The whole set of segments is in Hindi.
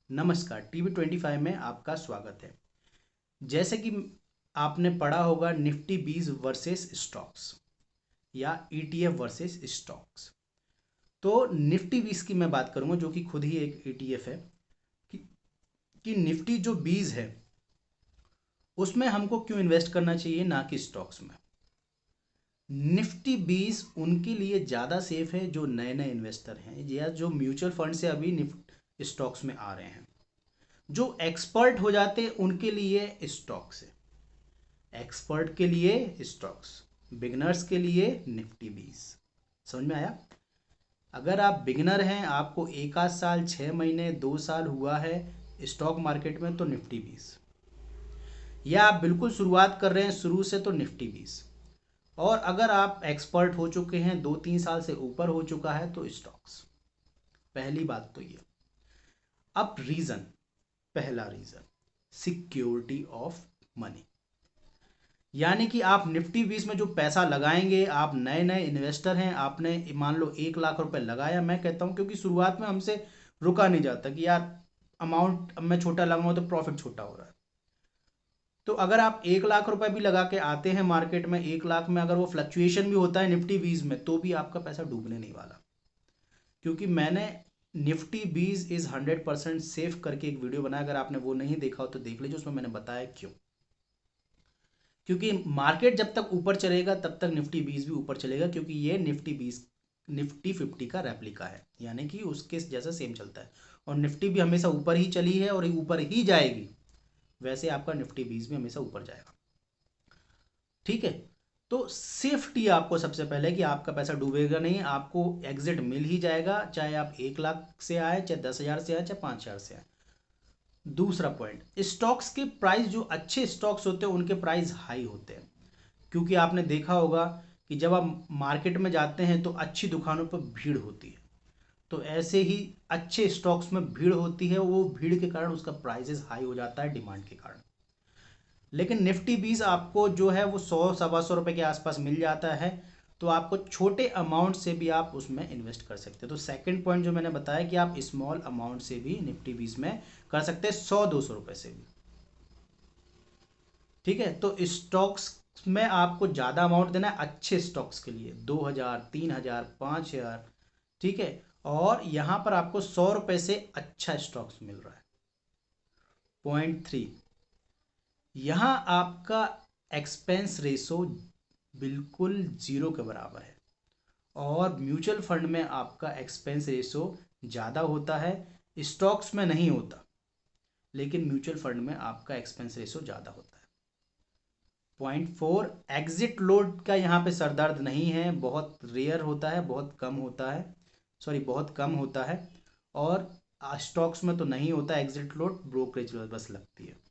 नमस्कार, टीवी 25 में आपका स्वागत है। जैसे कि आपने पढ़ा होगा निफ्टी 20 वर्सेस स्टॉक्स या ईटीएफ वर्सेस स्टॉक्स। तो निफ्टी 20 की मैं बात करूंगा जो कि खुद ही एक ईटीएफ है कि, कि निफ्टी जो 20 है उसमें हमको क्यों इन्वेस्ट करना चाहिए ना कि स्टॉक्स में। निफ्टी 20 उनके लिए ज़्यादा सेफ है जो नए नए इन्वेस्टर हैं या जो म्यूचुअल फंड से अभी निफ्ट स्टॉक्स में आ रहे हैं। जो एक्सपर्ट हो जाते उनके लिए स्टॉक्स है, एक्सपर्ट के लिए स्टॉक्स, बिगनर्स के लिए निफ्टी 20। समझ में आया? अगर आप बिगनर हैं, आपको एक आध साल, 6 महीने, 2 साल हुआ है स्टॉक मार्केट में, तो निफ्टी 20। या आप बिल्कुल शुरुआत कर रहे हैं शुरू से, तो निफ्टी 20। और अगर आप एक्सपर्ट हो चुके हैं, 2-3 साल से ऊपर हो चुका है, तो स्टॉक्स। पहली बात तो ये। अब रीज़न, पहला रीज़न, सिक्योरिटी ऑफ मनी। यानी कि आप निफ्टी 20 में जो पैसा लगाएंगे, आप नए नए इन्वेस्टर हैं, आपने मान लो 1 लाख रुपए लगाया। मैं कहता हूं क्योंकि शुरुआत में हमसे रुका नहीं जाता कि यार अमाउंट अब मैं छोटा लगाऊंगा तो प्रॉफिट छोटा हो रहा है। तो अगर आप 1 लाख रुपए भी लगा के आते हैं मार्केट में, 1 लाख में अगर वो फ्लक्चुएशन भी होता है निफ्टी 20 में, तो भी आपका पैसा डूबने नहीं वाला। क्योंकि मैंने निफ्टी 20 इज 100% सेफ करके एक वीडियो बनाया, अगर आपने वो नहीं देखा हो तो देख लीजिए, उसमें मैंने बताया क्यों। क्योंकि मार्केट जब तक ऊपर चलेगा तब तक निफ्टी 20 भी ऊपर चलेगा, क्योंकि ये निफ्टी 50 का रेप्लिका है, यानी कि उसके जैसा सेम चलता है। और निफ्टी भी हमेशा ऊपर ही चली है और ऊपर ही जाएगी, वैसे आपका निफ्टी 20 भी हमेशा ऊपर जाएगा। ठीक है। तो सेफ्टी आपको सबसे पहले कि आपका पैसा डूबेगा नहीं, आपको एग्जिट मिल ही जाएगा, चाहे आप 1 लाख से आए, चाहे 10,000 से आए, चाहे 5,000 से आए। दूसरा पॉइंट, स्टॉक्स के प्राइस, जो अच्छे स्टॉक्स होते हैं उनके प्राइस हाई होते हैं। क्योंकि आपने देखा होगा कि जब आप मार्केट में जाते हैं तो अच्छी दुकानों पर भीड़ होती है, तो ऐसे ही अच्छे स्टॉक्स में भीड़ होती है, वो भीड़ के कारण उसका प्राइसेस हाई हो जाता है डिमांड के कारण। लेकिन निफ्टी 20 आपको जो है वो 100-125 रुपए के आसपास मिल जाता है, तो आपको छोटे अमाउंट से भी आप उसमें इन्वेस्ट कर सकते हैं। तो सेकंड पॉइंट जो मैंने बताया कि आप स्मॉल अमाउंट से भी निफ्टी 20 में कर सकते हैं, 100-200 रुपए से भी। ठीक है। तो स्टॉक्स में आपको ज़्यादा अमाउंट देना है अच्छे स्टॉक्स के लिए, 2,000, 3,000, 5,000। ठीक है। और यहाँ पर आपको 100 रुपए से अच्छा स्टॉक्स मिल रहा है। पॉइंट 3, यहाँ आपका एक्सपेंस रेशो बिल्कुल जीरो के बराबर है। और म्यूचुअल फंड में आपका एक्सपेंस रेशो ज़्यादा होता है, स्टॉक्स में नहीं होता, लेकिन म्यूचुअल फंड में आपका एक्सपेंस रेशो ज़्यादा होता है। पॉइंट 4, एग्जिट लोड का यहाँ पे सरदर्द नहीं है, बहुत रेयर होता है, बहुत कम होता है, सॉरी बहुत कम होता है। और स्टॉक्स में तो नहीं होता एग्जिट लोड, ब्रोकरेज बस लगती है।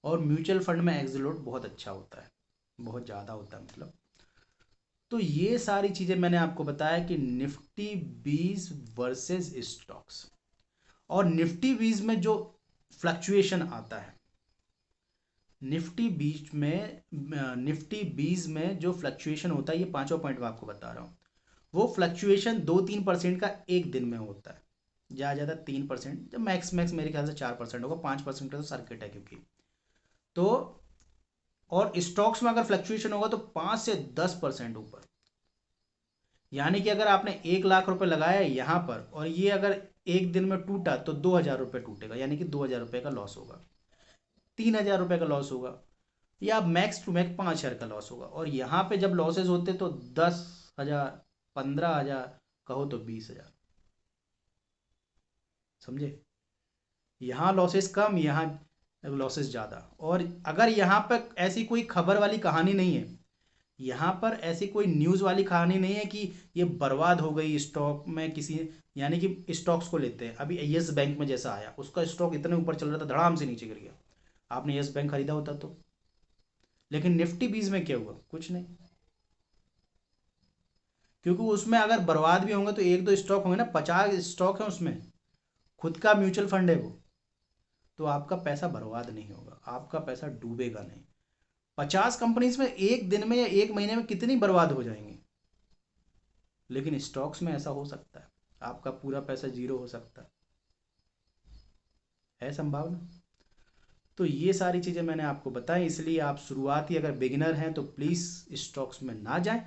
और म्यूचुअल फंड में एग्जिट लोड बहुत अच्छा होता है, बहुत ज़्यादा होता है मतलब। तो ये सारी चीज़ें मैंने आपको बताया कि निफ्टी 20 वर्सेस स्टॉक्स। और निफ्टी 20 में जो फ्लक्चुएशन आता है, निफ्टी 20 में जो फ्लक्चुएशन होता है, ये पांचवा पॉइंट मैं आपको बता रहा हूँ, वो फ्लक्चुएशन 2-3% का एक दिन में होता है। ज़्यादा ज़्यादा 3%, जब मैक्स मैक्स मेरे ख्याल से 4% होगा, 5% का तो सर्किट है क्योंकि। तो और स्टॉक्स में अगर फ्लक्चुएशन होगा तो 5 से 10% ऊपर। यानी कि अगर आपने 1 लाख रुपए लगाया यहाँ पर और ये अगर एक दिन में टूटा तो 2,000 रुपये टूटेगा, यानी कि 2,000 रुपये का लॉस होगा, 3,000 रुपये का लॉस होगा, या मैक्स टू मैक्स 5,000 का लॉस होगा। और यहाँ पे जब लॉसेज होते तो 10,000, 15,000, कहो तो 20,000। समझे? यहाँ लॉसेस कम, यहाँ लॉसेस ज़्यादा। और अगर यहाँ पर ऐसी कोई खबर वाली कहानी नहीं है, यहाँ पर ऐसी कोई न्यूज़ वाली कहानी नहीं है कि ये बर्बाद हो गई स्टॉक में किसी, यानी कि स्टॉक्स को लेते हैं अभी यस बैंक में जैसा आया, उसका स्टॉक इतने ऊपर चल रहा था, धड़ाम से नीचे गिर गया, आपने यस बैंक खरीदा होता तो। लेकिन निफ्टी 20 में क्या हुआ? कुछ नहीं। क्योंकि उसमें अगर बर्बाद भी होंगे तो एक दो स्टॉक होंगे ना, 50 स्टॉक है उसमें, खुद का म्यूचुअल फंड है वो, तो आपका पैसा बर्बाद नहीं होगा, आपका पैसा डूबेगा नहीं। 50 कंपनीज में एक दिन में या एक महीने में कितनी बर्बाद हो जाएंगी, लेकिन स्टॉक्स में ऐसा हो सकता है, आपका पूरा पैसा जीरो हो सकता है। है संभावना। तो ये सारी चीज़ें मैंने आपको बताई, इसलिए आप शुरुआती अगर बिगिनर हैं तो प्लीज़ स्टॉक्स में ना जाएं।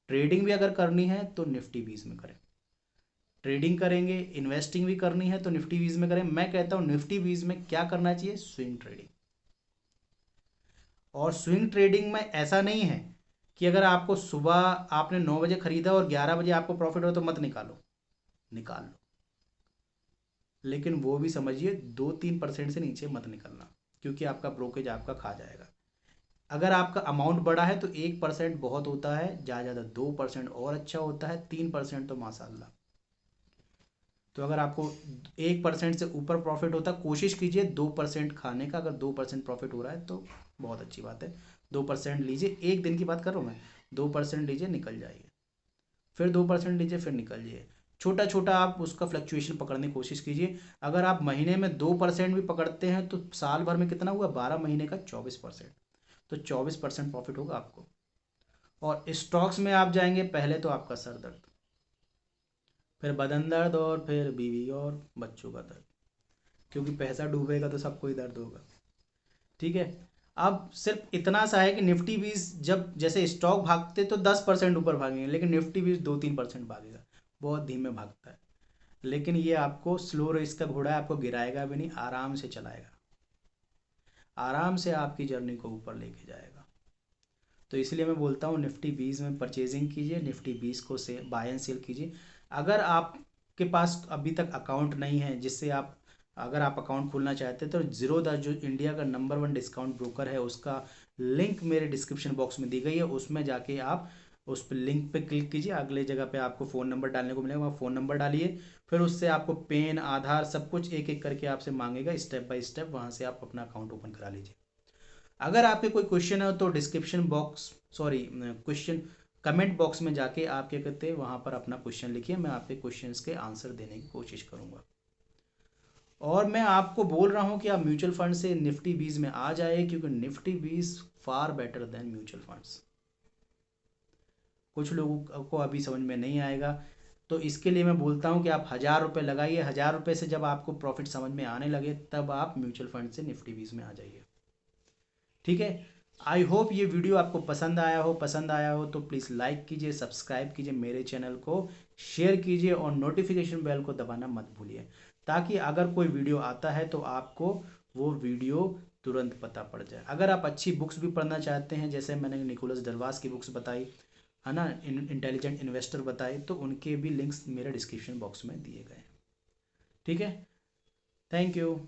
ट्रेडिंग भी अगर करनी है तो निफ्टी 20 में करें। ट्रेडिंग करेंगे, इन्वेस्टिंग भी करनी है तो निफ्टी 20 में करें। मैं कहता हूँ निफ्टी 20 में क्या करना चाहिए, स्विंग ट्रेडिंग। और स्विंग ट्रेडिंग में ऐसा नहीं है कि अगर आपको सुबह आपने 9 बजे खरीदा और 11 बजे आपको प्रॉफिट हो तो मत निकालो, निकाल लो, लेकिन वो भी समझिए 2-3% से नीचे मत निकलना, क्योंकि आपका ब्रोकेज आपका खा जाएगा। अगर आपका अमाउंट बड़ा है तो 1% बहुत होता है, ज़्यादा ज़्यादा 2% और अच्छा होता है, 3% तो माशाल्लाह। तो अगर आपको 1% से ऊपर प्रॉफिट होता है, कोशिश कीजिए 2% खाने का। अगर 2% प्रॉफिट हो रहा है तो बहुत अच्छी बात है, 2% लीजिए। एक दिन की बात कर रहा हूँ मैं, 2% लीजिए, निकल जाइए, फिर 2% लीजिए, फिर निकल जाइए। छोटा छोटा आप उसका फ्लक्चुएशन पकड़ने की कोशिश कीजिए। अगर आप महीने में 2% भी पकड़ते हैं तो साल भर में कितना हुआ, 12 महीने का 24%, तो 24% प्रॉफिट होगा आपको। और स्टॉक्स में आप जाएंगे, पहले तो आपका सर दर्द, फिर बदन दर्द, और फिर बीवी और बच्चों का दर्द, क्योंकि पैसा डूबेगा तो सबको ही दर्द होगा। ठीक है। अब सिर्फ इतना सा है कि निफ्टी 20 जब जैसे स्टॉक भागते तो 10% ऊपर भागेंगे, लेकिन निफ्टी 20 2-3% भागेगा, बहुत धीमे भागता है। लेकिन ये आपको स्लो रेस का घोड़ा है, आपको गिराएगा भी नहीं, आराम से चलाएगा, आराम से आपकी जर्नी को ऊपर लेके जाएगा। तो इसलिए मैं बोलता हूँ निफ्टी 20 में परचेजिंग कीजिए, निफ्टी 20 को से बाय एंड सेल कीजिए। अगर आपके पास अभी तक अकाउंट नहीं है, जिससे आप अगर आप अकाउंट खोलना चाहते हैं, तो ज़ीरोधा जो इंडिया का नंबर 1 डिस्काउंट ब्रोकर है, उसका लिंक मेरे डिस्क्रिप्शन बॉक्स में दी गई है, उसमें जाके आप उस पर लिंक पे क्लिक कीजिए। अगले जगह पे आपको फ़ोन नंबर डालने को मिलेगा, वहाँ फ़ोन नंबर डालिए, फिर उससे आपको पेन, आधार, सब कुछ एक एक करके आपसे मांगेगा, स्टेप बाय स्टेप वहाँ से आप अपना अकाउंट ओपन करा लीजिए। अगर आपके कोई क्वेश्चन है तो description box, sorry question comment box में जाके आप क्या कहते हैं वहाँ पर अपना क्वेश्चन लिखिए, मैं आपके क्वेश्चंस के आंसर देने की कोशिश करूँगा। और मैं आपको बोल रहा हूँ कि आप म्यूचुअल फंड से निफ्टी 20 में आ जाए, क्योंकि Nifty 20 far better than mutual funds. कुछ लोगों को अभी समझ में नहीं आएगा, तो इसके लिए मैं बोलता हूँ कि आप 1000 रुपये लगाइए। 1000 रुपये से जब आपको प्रॉफिट समझ में आने लगे, तब आप म्यूचुअल फंड से निफ्टी 20 में आ जाइए। ठीक है। आई होप ये वीडियो आपको पसंद आया हो तो प्लीज़ लाइक कीजिए, सब्सक्राइब कीजिए मेरे चैनल को, शेयर कीजिए और नोटिफिकेशन बेल को दबाना मत भूलिए, ताकि अगर कोई वीडियो आता है तो आपको वो वीडियो तुरंत पता पड़ जाए। अगर आप अच्छी बुक्स भी पढ़ना चाहते हैं, जैसे मैंने निकोलस डरवास की बुक्स बताई है ना, इंटेलिजेंट इन्वेस्टर बताए, तो उनके भी लिंक्स मेरे डिस्क्रिप्शन बॉक्स में दिए गए हैं। ठीक है। Thank you.